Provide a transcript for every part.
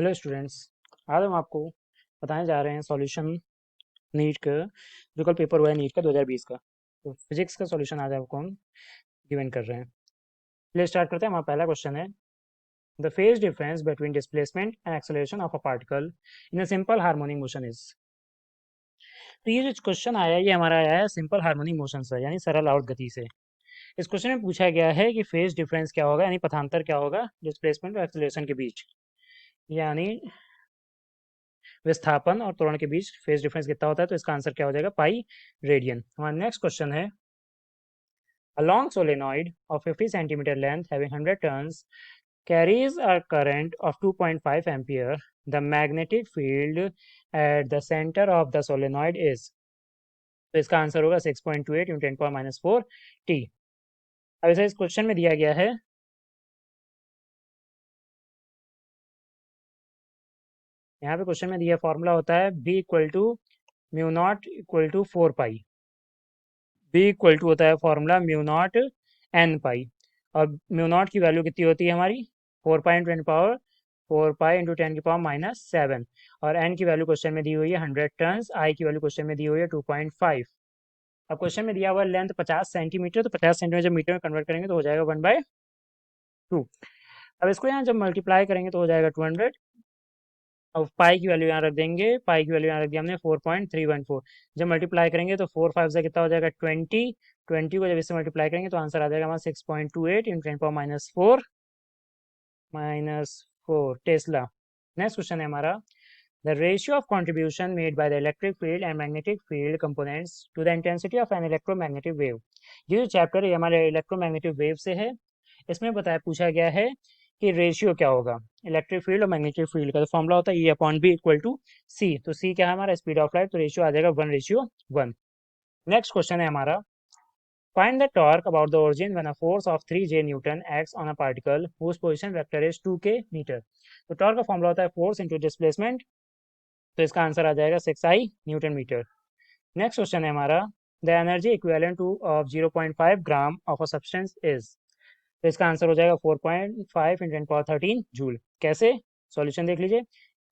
Hello students. आज हम आपको बताने जा रहे हैं सॉल्यूशन नीट का, जो कल पेपर हुआ है नीट का 2020 का। तो फिजिक्स का सॉल्यूशन आज आपको हम गिवन कर रहे हैं। चलिए स्टार्ट करते हैं। हमारा पहला क्वेश्चन है, the phase difference between displacement and acceleration of a particle in a simple harmonic motion is. तो ये जो क्वेश्चन आया है ये हमारा आया है सिंपल हार्मोनिक मोशन से, यानी सरल आवर्त गति से। इस क्वेश्चन में पूछा गया है कि फेज डिफरेंस क्या होगा, यानी पथांतर क्या होगा डिस्प्लेसमेंट और एक्सेलरेशन के बीच, यानी विस्थापन और त्वरण के बीच फेज डिफरेंस कितना होता है। तो इसका आंसर क्या हो जाएगा, पाई रेडियन। हमारा नेक्स्ट क्वेश्चन है, a long solenoid of 50 centimeter length having 100 turns carries a current of 2.5 ampere. The magnetic field at the center of the solenoid is। तो इसका आंसर होगा 6.28 × 10⁻⁴ t। अब इसे इस क्वेश्चन में दिया गया है, यहाँ पे क्वेश्चन में दिया फॉर्मूला होता है b equal to mu naught equal to 4 pi. b equal to होता है formula mu naught N pi, और म्यू नॉट की वैल्यू कितनी होती है हमारी 4 pi into 10 power 4 pi into 10 की पावर -7, और एन की वैल्यू क्वेश्चन में दी हुई है 100 टर्न्स, आई की वैल्यू क्वेश्चन में दी हुई है 2.5। अब क्वेश्चन में दिया हुआ लेंथ 50 सेंटीमीटर, तो 50 सेंटीमीटर जब मीटर में कन्वर्ट करेंगे तो हो जाएगा 1/2। अब इसको यहाँ जब मल्टीप्लाई करेंगे तो हो जाएगा 200। अब पाई की वैल्यू यहाँ रख देंगे, पाई की वैल्यू यहाँ रख दिया हमने 4.314। जब मल्टीप्लाई करेंगे तो 4 5 से कितना हो जाएगा 20। 20 को जब इससे मल्टीप्लाई करेंगे तो आंसर आ जाएगा हमारा 6.28 × 10⁻⁴ टेस्ला। नेक्स्ट क्वेश्चन है हमारा, the ratio of contribution made by the electric field and magnetic field components to the intensity of an electromagnetic wave. ये जो चैप्टर है हमारे इलेक्ट्रोमैग्नेटिक वेव से है। इसमें बताया पूछा गया है कि रेशियो क्या होगा इलेक्ट्रिक फील्ड और मैग्नेटिक फील्ड का। तो फॉर्मूला होता है E/B इक्वल टू सी। तो सी क्या है हमारा, स्पीड ऑफ लाइट, तो रेशियो आ जाएगा 1:1। नेक्स्ट क्वेश्चन है हमारा, find the torque about the origin when a force of 3J newton acts on a particle whose position vector is 2K metre. तो टॉर्क का फॉर्मूला होता है फोर्स इंटू डिस्प्लेसमेंट, तो इसका आंसर आ जाएगा 6I Newton metre. Next question है हमारा, the energy equivalent two of 0.5 gram of a substance is. तो इसका आंसर हो जाएगा 4.5 × 10⁻13 जूल। कैसे, सॉल्यूशन देख लीजिए।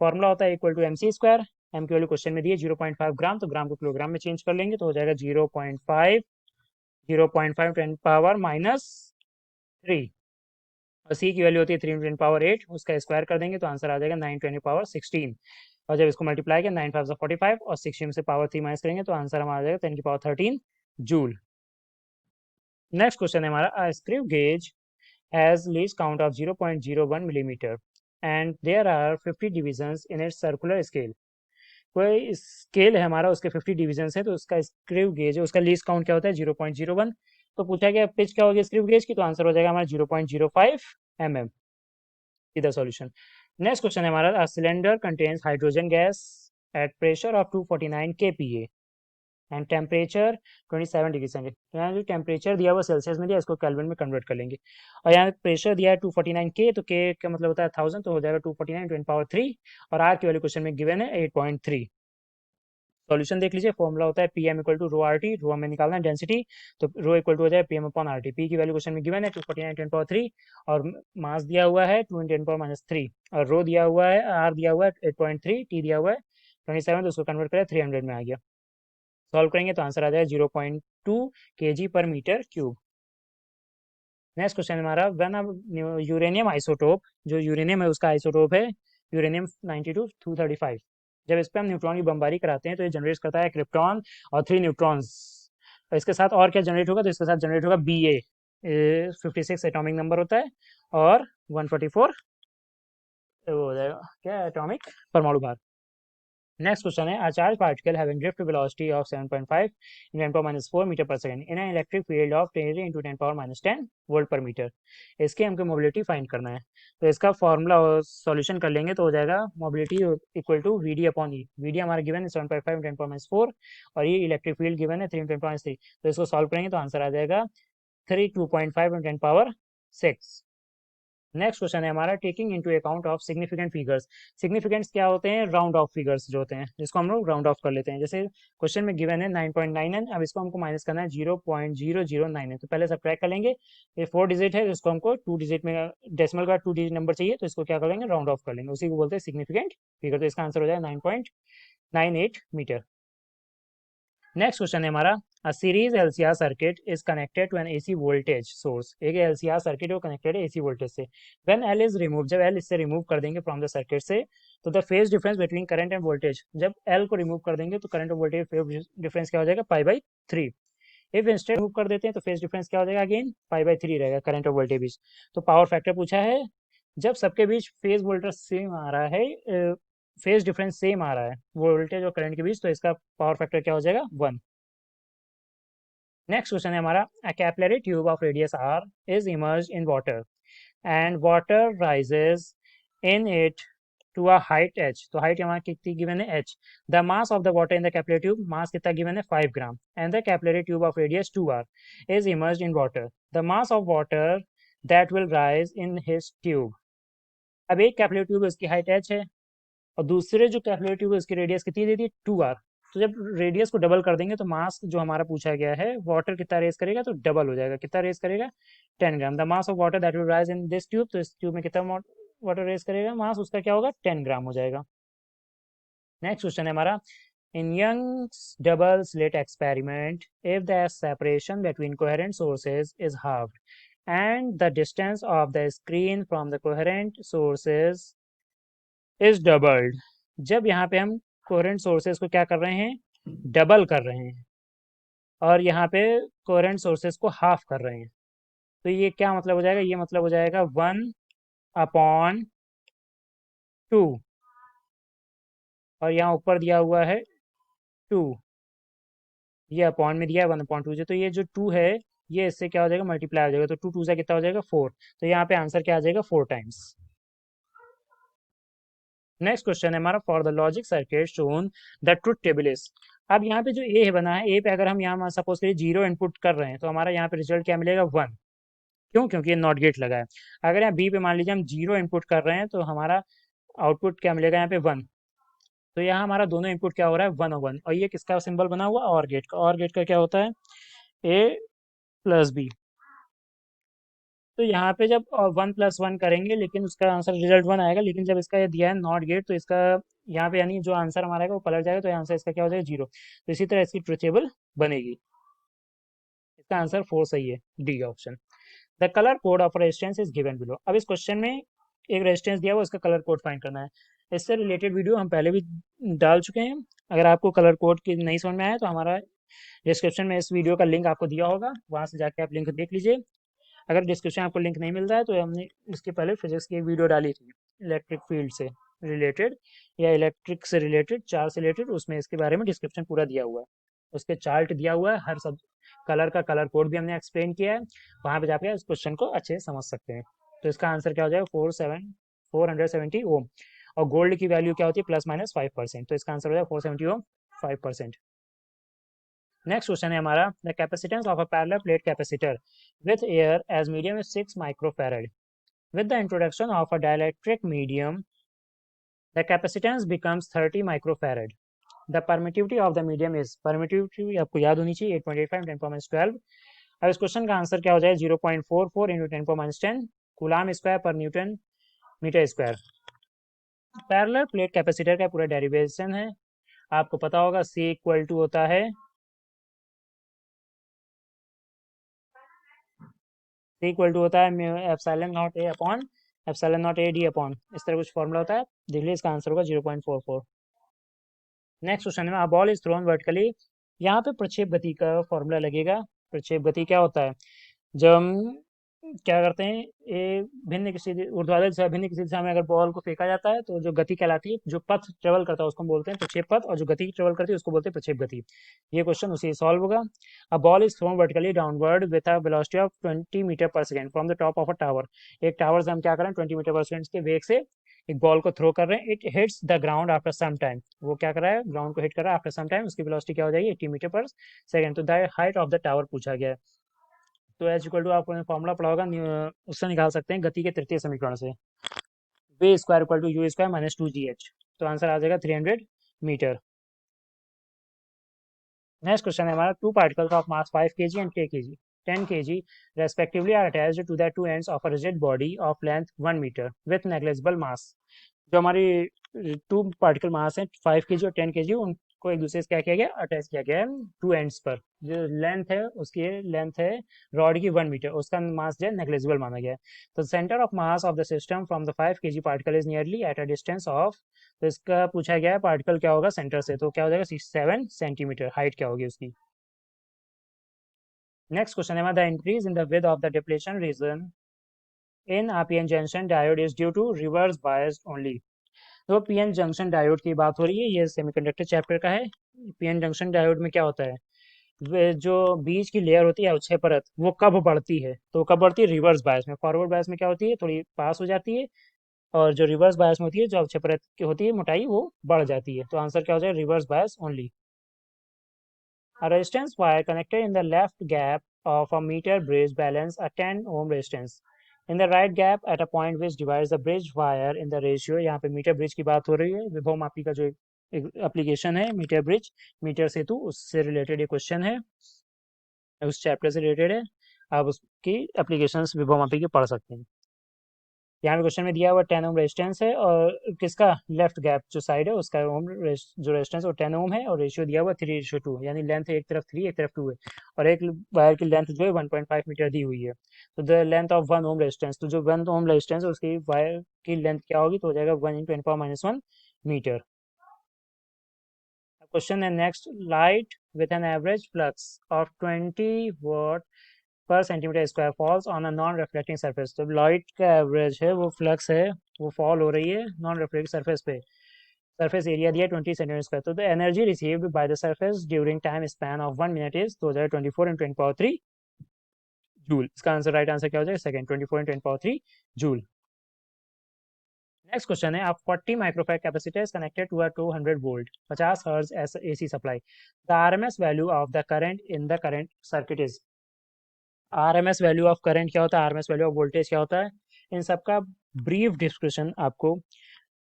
फॉर्मूला होता है इक्वल टू mc²। एम की वैल्यू क्वेश्चन में दिए 0.5 ग्राम, तो ग्राम को किलोग्राम में चेंज कर लेंगे तो हो जाएगा 0.5 10⁻³ और सी की वैल्यू होती है 3 × 10⁻8, उसका स्क्वायर कर देंगे तो आंसर आ जाएगा 9 × 10⁻16। और जब इसको मल्टीप्लाई किया 9 5 45 और 16 से पावर 3 माइनस करेंगे तो आंसर हमारा आ जाएगा 10⁻13 जूल। नेक्स्ट क्वेश्चन है हमारा, a screw gauge has least count of 0.01 millimeter and there are 50 divisions in its circular scale। कोई स्केल है हमारा, उसके 50 डिविजन्स है, तो उसका स्क्रू गेज है, उसका लीस्ट काउंट क्या होता है 0.01। तो पूछा गया पिच क्या होगी स्क्रू गेज की, तो आंसर हो जाएगा हमारा 0.05 mm। इधर सॉल्यूशन। नेक्स्ट क्वेश्चन है हमारा, cylinder contains hydrogen gas at pressure of 249 kPa and temperature 27 degree centigrade. तो यहाँ जो टेम्परेचर दिया हुआ सेल्सियस में दिया, इसको केल्विन में कन्वर्ट कर लेंगे। और यहाँ प्रेशर दिया है 249 के, तो के का मतलब होता है 1000, तो हो जाएगा 249 × 10⁻3 और आर की वैल्यू क्वेश्चन में गिवन है 8.3। सॉल्यूशन देख लीजिए। फॉर्मूला होता है P M equal to rho R T, rho हमें निकालना है डेंसिटी, तो रो इक्वल टू हो जाए P M upon R T. P की वैल्यू क्वेश्चन में गिवन है 249 × 10⁻3 और मास दिया हुआ है 2 × 10⁻³ और रो दिया हुआ है, आर दिया हुआ है 8.3, टी दिया हुआ है 27, तो उसको कन्वर्ट करें 300 में आ गया। सॉल्व करेंगे तो आंसर आ जाएगा 0.2 kg/m³। नेक्स्ट क्वेश्चन हमारा, व्हेन अ यूरेनियम आइसोटोप, जो यूरेनियम है उसका आइसोटोप है यूरेनियम 92 235। जब इस पर हम न्यूट्रॉन की बमबारी कराते हैं तो ये जनरेट करता है क्रिप्टॉन और 3 न्यूट्रॉन्स। और इसके साथ और क्या जनरेट होगा, तो इसके साथ जनरेट होगा Ba, 56 एटॉमिक नंबर होता है और 144 वो हो जाएगा क्या एटॉमिक परमाणु भार। नेक्स्ट क्वेश्चन है, a charge particle having drift velocity of 7.5 × 10⁻⁴ metre per second in an electric field of 10 × 10⁻10 volt per metre. इसके हमको मोबिलिटी फाइंड करना है, तो इसका फॉर्मूला सॉल्यूशन कर लेंगे तो हो जाएगा mobility equal to Vd/E। Vd हमारा गिवन है 7.5 × 10⁻⁴ और ये इलेक्ट्रिक फील्ड गिवन है 3 × 10⁻3। तो इसको सॉल्व करेंगे तो आंसर आ जाएगा 2.5 × 10⁻6। नेक्स्ट क्वेश्चन है हमारा taking into account of significant figures. Significants क्या होते हैं? राउंड ऑफ फिगर्स जो होते हैं, जिसको हम लोग राउंड ऑफ कर लेते हैं। जैसे क्वेश्चन में गिवन है 9.9 अब इसको हमको माइनस करना है 0.009 है, तो पहले सब्ट्रैक्ट कर लेंगे। ये 4 डिजिट है, इसको हमको 2 डिजिट में डेसिमल का 2 डिजिट नंबर चाहिए, तो इसको क्या कर लेंगे? राउंड ऑफ कर लेंगे, उसी को बोलते हैं सिग्निफिकेंट फिगर। तो इसका आंसर हो जाएगा 9.98 मीटर। नेक्स्ट क्वेश्चन है हमारा a series LCR circuit is connected to an AC voltage source. एक एलसीआर सर्किट वो कनेक्टेड है एसी वोल्टेज से। व्हेन एल इज रिमूव, जब एल इससे रिमूव कर देंगे फ्रॉम द सर्किट से, तो the phase difference between current and voltage, जब एल को रिमूव कर देंगे तो करंट और वोल्टेज फेज डिफरेंस क्या हो जाएगा? π/3। इफ इंस्टेड रिमूव कर देते हैं तो फेज डिफरेंस क्या हो जाएगा? अगेन π/3 रहेगा करंट और वोल्टेज बीच। तो पावर फैक्टर पूछा है, जब सबके बीच फेज वोल्टेज सेम आ रहा है, फेज डिफरेंस सेम आ रहा है वोल्टेज और करंट के बीच, तो इसका पावर फैक्टर क्या हो जाएगा? 1। नेक्स्ट क्वेश्चन है हमारा a capillary tube of radius R is immersed in water and water rises in it to a height h। तो हाइट हमारा कितनी गिवन है? h। The mass of the water in the capillary tube, mass कितना given है? 5 gram. And the capillary tube of radius 2r is immersed in water, the mass of water that will rise in his tube. अब एक capillary tube इसकी height h है और दूसरे जो capillary tube है उसकी रेडियस कितनी दे दी? 2r। तो जब रेडियस को डबल कर देंगे तो मास जो हमारा पूछा गया है वाटर कितना रेस करेगा? तो डबल हो जाएगा। कितना रेस करेगा? 10 gram. The mass of water that will rise in this tube, तो इस ट्यूब में कितना वाटर रेस करेगा? मास उसका क्या होगा? 10 ग्राम हो जाएगा। नेक्स्ट क्वेश्चन है हमारा in Young's double slit experiment if the separation between coherent sources is half and the distance of the screen from the coherent sources is doubled. जब यहाँ पे हम कोहेरेंट सोर्सेज को क्या कर रहे हैं? डबल कर रहे हैं, और यहाँ पे कोहेरेंट सोर्सेज को हाफ कर रहे हैं, तो ये क्या मतलब हो जाएगा? ये मतलब हो जाएगा 1/2। और यहाँ ऊपर दिया हुआ है 2, ये अपॉन में दिया है 1/2 तो ये जो 2 है ये इससे क्या हो जाएगा? मल्टीप्लाई हो जाएगा, तो 2 2 से कितना हो जाएगा? 4। तो यहाँ पे आंसर क्या आ जाएगा? 4 टाइम्स। नेक्स्ट क्वेश्चन है हमारा for the logic circuit shown the truth table is. अब यहाँ पे जो ए है बना है, ए पे अगर हम यहाँ सपोज करिए 0 इनपुट कर रहे हैं तो हमारा यहाँ पे रिजल्ट क्या मिलेगा? 1। क्यों? क्योंकि ये नॉट गेट लगा है। अगर यहाँ बी पे मान लीजिए हम 0 इनपुट कर रहे हैं तो हमारा आउटपुट क्या मिलेगा? यहाँ पे 1। तो यहाँ हमारा दोनों इनपुट क्या हो रहा है? 1 और 1। और ये किसका सिंबल बना हुआ? और गेट का। और गेट का क्या होता है? ए प्लस बी। तो यहाँ पे जब 1+1 करेंगे लेकिन उसका आंसर रिजल्ट 1 आएगा, लेकिन जब इसका ये दिया है नॉट गेट तो इसका यहाँ पे यानी जो आंसर हमारा आएगा वो पलट जाएगा, तो आंसर इसका क्या हो जाएगा? 0। तो इसी तरह इसकी ट्रुथ टेबल बनेगी। इसका आंसर 4 सही है, D option. The colour code of resistance is given below. अब इस क्वेश्चन में एक रेजिस्टेंस दिया हुआ, इसका कलर कोड फाइंड करना है। इससे रिलेटेड वीडियो हम पहले भी डाल चुके हैं। अगर आपको कलर कोड की नहीं समझ में आया तो हमारा डिस्क्रिप्शन में इस वीडियो का लिंक आपको दिया होगा, वहाँ से जाके आप लिंक देख लीजिए। अगर डिस्क्रिप्शन आपको लिंक नहीं मिल रहा है तो हमने इसके पहले फिजिक्स की एक वीडियो डाली थी इलेक्ट्रिक फील्ड से रिलेटेड या इलेक्ट्रिक से रिलेटेड, चार्ज से रिलेटेड, उसमें इसके बारे में डिस्क्रिप्शन पूरा दिया हुआ है। उसके चार्ट दिया हुआ है, हर सब कलर का कलर कोड भी हमने एक्सप्लेन किया है, वहाँ पे जाके इस क्वेश्चन को अच्छे से समझ सकते हैं। तो इसका आंसर क्या हो जाएगा? 470 ओम। और गोल्ड की वैल्यू क्या होती है? ±5%। तो इसका आंसर हो जाएगा 470 ओम, 5%। नेक्स्ट क्वेश्चन है हमारा the capacitance of a parallel plate capacitor with air as medium is 6 microfarad. With the introduction of a dielectric medium, the capacitance becomes 30 microfarad. The permittivity of the medium is, permittivity आपको याद होनी चाहिए, 8.85 10⁻12। अब इस question का answer क्या हो जाएगा? 0.44 × 10⁻10 coulomb square per newton metre square. Parallel plate capacitor का पूरा डेरिवेशन है, आपको पता होगा। C इक्वल टू होता है epsilon not a upon epsilon not A D upon, इस तरह कुछ फॉर्मूला होता है, देख लीजिए। इसका आंसर होगा 0.44। नेक्स्ट क्वेश्चन में बॉल इज थ्रोन वर्टिकली। यहाँ पे प्रक्षेप गति का फॉर्मूला लगेगा। प्रक्षेप गति क्या होता है? जब हम क्या करते हैं, ये भिन्न किसी ऊर्ध्वाधर दिशा भिन्न किसी दिशा में अगर बॉल को फेंका जाता है तो जो गति कहलाती है, जो पथ ट्रेवल करता है उसको हम बोलते हैं प्रक्षेप पथ, और जो गति ट्रेवल करती है उसको बोलते हैं प्रक्षेप गति। ये क्वेश्चन उसी सॉल्व होगा। A ball is thrown vertically downward with a velocity of 20 metre per second from the top of a tower. एक टावर से हम क्या कर रहे हैं? 20 मीटर पर सेकंड के वेग से एक बॉल को थ्रो कर रहे हैं। It hits the ground after some time. वो क्या कर रहा है? ग्राउंड को हिट कर रहा है आफ्टर सम टाइम। उसकी वेलोसिटी क्या हो जाएगी? 80 मीटर पर सेकंड। तो the height of the tower पूछा गया है। तो एच इक्वल टू आपने फॉर्मूला पढ़ा होगा, उससे निकाल सकते हैं गति के तृतीय समीकरण से, v square equal to u square minus 2 GH। तो आंसर आ जाएगा 300 मीटर। नेक्स्ट क्वेश्चन है हमारा, two particles of mass 5 kg and 10 kg 10 kg respectively are attached to the two ends of a rigid body of length 1 metre with negligible mass. जो हमारी to particle मास है 5 kg और 10 kg, उनको एक दूसरे से क्या किया गया, अटैच किया गया है टू एंड्स पर। जो लेंथ है उसकी लेंथ है रॉड की 1 मीटर, उसका मास जो है नेग्लिजिबल माना गया है। तो centre of mass of the system from the 5 kg particle is nearly at a distance of, तो इसका पूछा गया है पार्टिकल क्या होगा सेंटर से, तो क्या हो जाएगा 7 सेंटीमीटर हाइट क्या होगी उसकी। नेक्स्ट क्वेश्चन है the increase in the width of the depletion region in PN junction diode is due to reverse biased only. तो पीएन जंक्शन डायोड की बात हो रही है, ये सेमीकंडक्टर चैप्टर का है। पीएन जंक्शन डायोड में क्या होता है, जो बीच की लेयर होती है अक्षय परत, वो कब बढ़ती है, तो कब बढ़ती है रिवर्स बायस में। फॉरवर्ड बायस में क्या होती है, थोड़ी पास हो जाती है, और जो रिवर्स बायस में होती है, जो अक्षय परत की होती है मोटाई, वो बढ़ जाती है। तो आंसर क्या हो जाएगा, reverse bias only. A resistance wire connected in the left gap of a meter bridge balance a 10 ohm resistance in the right gap at a point which divides the bridge wire in the ratio। यहाँ पे metre bridge की बात हो रही है, विभव मापी का जो एप्लीकेशन है मीटर ब्रिज, मीटर सेतु, उससे रिलेटेड ये क्वेश्चन है, उस चैप्टर से रिलेटेड है। आप उसकी एप्लीकेशंस विभव मापी के पढ़ सकते हैं। यहाँ पे क्वेश्चन में दिया हुआ 10 ओम रेजिस्टेंस है, और किसका, लेफ्ट गैप जो साइड है उसका जो रेजिस्टेंस है वो 10 ओम है, और रेशियो दिया हुआ 3:2, यानी लेंथ एक तरफ 3 एक तरफ 2 है, और एक वायर की लेंथ जो है 1.5 मीटर दी हुई है। तो the length of 1 ohm resistance, तो जो 1 ओम रेजिस्टेंस है उसकी वायर की लेंथ क्या होगी, तो हो जाएगा 1 × 10⁻⁻1 मीटर। क्वेश्चन है next, light with an average flux of 20 वाट पर centimetre square falls on a non reflecting surface. तो लाइट का एवरेज है, वो फ्लक्स है, वो फॉल हो रही है नॉन रिफ्लेक्टिंग सरफेस पे। सरफेस एरिया दिया 20 सेंटीमीटर स्क्वायर। तो the energy received by the surface during time span of 1 minute is, तो हो जाएगा 24 × 10⁻³ जूल। इसका आंसर राइट आंसर क्या हो जाएगा, सेकंड, 24 × 10⁻³ जूल। नेक्स्ट क्वेश्चन है, आप 40 microfarad capacitor is connected to a 200 volt 50 hertz AC supply. The RMS value of the current in the current circuit is. RMS value of current क्या होता है, RMS value of voltage क्या होता है, इन सब का ब्रीफ डिस्क्रिप्शन आपको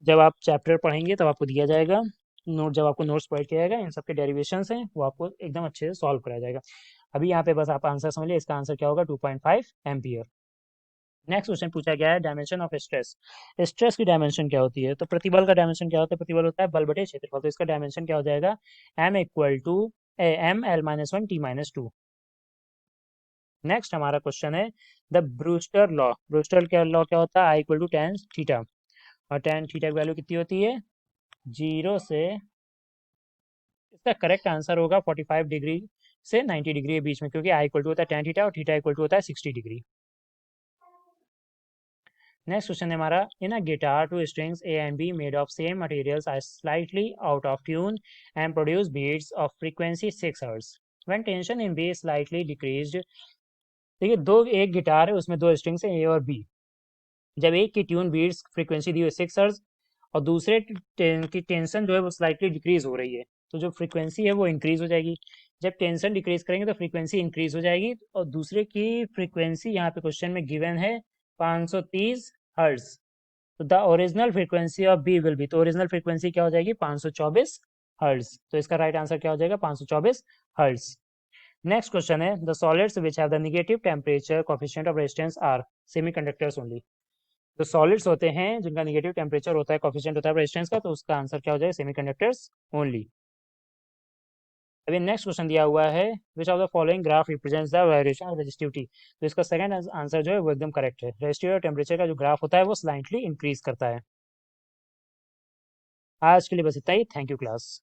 जब आप चैप्टर पढ़ेंगे तब आपको दिया जाएगा। नोट जब आपको नोट्स प्रोवाइड किया जाएगा, इन सब के डेरिवेशंस हैं वो आपको एकदम अच्छे से सॉल्व कराया जाएगा। अभी यहाँ पे बस आप आंसर समझ लिए, इसका आंसर क्या होगा, 2.5 एम्पियर। नेक्स्ट क्वेश्चन पूछा गया है, डायमेंशन ऑफ स्ट्रेस। स्ट्रेस की डायमेंशन क्या होती है, तो प्रतिबल का डायमेंशन क्या होता है, प्रतिबल होता है बल बटे क्षेत्रफल। तो इसका डायमेंशन क्या हो जाएगा, M=M(L-1)T-2। नेक्स्ट हमारा क्वेश्चन है, द ब्रूस्टर लॉ। ब्रूस्टर क्या लॉ क्या होता है, I = tan θ, और tan θ की वैल्यू कितनी होती है, 0 से, इसका करेक्ट आंसर होगा 45 डिग्री से 90 डिग्री के बीच में, क्योंकि I = होता है tan θ और θ = होता है 60 डिग्री। नेक्स्ट क्वेश्चन है हमारा, in a guitar two strings A and B made of same materials are slightly out of tune and produce beats of frequency 6 hertz when tension in B slightly decreased. देखिए, एक guitar है, उसमें दो strings हैं ए और B. जब एक की ट्यून बीट्स फ्रीक्वेंसी दी हुई 6 हर्ट्ज, और दूसरे की टेंशन जो है वो स्लाइटली डिक्रीज हो रही है, तो जो फ्रीक्वेंसी है वो इंक्रीज हो जाएगी। जब टेंशन डिक्रीज करेंगे तो फ्रीक्वेंसी इंक्रीज हो जाएगी, और दूसरे की फ्रीक्वेंसी यहाँ पे क्वेश्चन में गिवन है 530 हर्ट्ज। तो the original frequency of B will be, तो ओरिजिनल फ्रीक्वेंसी क्या हो जाएगी, 524 हर्ट्ज। तो इसका राइट आंसर क्या हो जाएगा, 524 हर्ट्ज। नेक्स्ट क्वेश्चन है, the solids which have the negative temperature coefficient of resistance R semiconductors only. जो सॉलिड्स होते हैं जिनका नेगेटिव टेम्परेचर होता है, कोएफिशिएंट होता है रेजिस्टेंस का, तो उसका आंसर क्या हो जाएगा, सेमीकंडक्टर्स ओनली। अभी नेक्स्ट क्वेश्चन दिया हुआ है, which of the following graph represents the variation of resistivity. तो इसका सेकंड आंसर जो है वो एकदम करेक्ट है। रेजिस्टिव टेम्परेचर का जो ग्राफ होता है वो स्लाइटली इंक्रीज करता है। आज के लिए बस इतना ही, थैंक यू क्लास।